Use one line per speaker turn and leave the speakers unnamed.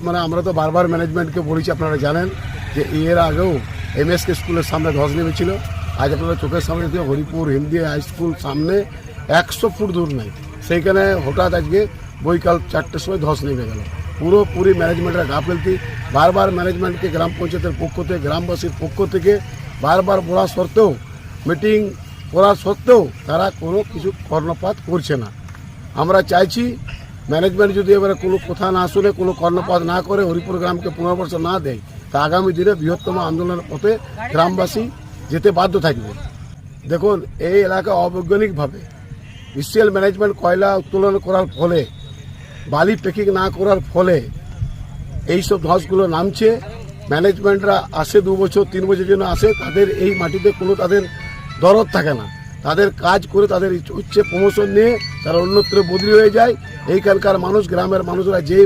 মানে আমরা তো বারবার ম্যানেজমেন্টকে বলেছি, আপনারা জানেন যে এর আগেও এমএসকে স্কুলের সামনে ধস নেমেছিল। আজ আপনারা চোখের সামনে দিয়ে হরিপুর হিন্দি হাই স্কুল সামনে 100 ফুট দূর নাই, সেইখানে হঠাৎ আজকে বৈকাল 4টের সময় ধস নেমে গেল। পুরোপুরি ম্যানেজমেন্টের গাফিলতি। বারবার ম্যানেজমেন্টকে গ্রাম পঞ্চায়েতের পক্ষ থেকে, গ্রামবাসীর পক্ষ থেকে বারবার বলা সত্ত্বেও, মিটিং করা সত্ত্বেও তারা কোনো কিছু কর্ণপাত করছে না। আমরা চাইছি ম্যানেজমেন্ট যদি এবারে কোনো কথা না শুনে, কোনো কর্ণপাত না করে, হরিপুর গ্রামকে পুনর্বাসন না দেয়, তা আগামী দিনে বৃহত্তম আন্দোলনের পথে গ্রামবাসী যেতে বাধ্য থাকবে। দেখুন, এই এলাকা অবৈজ্ঞানিকভাবে বিসিএল ম্যানেজমেন্ট কয়লা উত্তোলন করার ফলে, বালি প্যাকিং না করার ফলে এইসব ধসগুলো নামছে। ম্যানেজমেন্টরা আসে 2 বছর 3 বছরের জন্য আসে, তাদের এই মাটিতে কোনো তাদের দরদ থাকে না। তাদের কাজ করে তাদের ইচ্ছে প্রমোশন নিয়ে তারা অন্যত্র বদলি হয়ে যায়। এইখানকার মানুষ, গ্রামের মানুষরা যে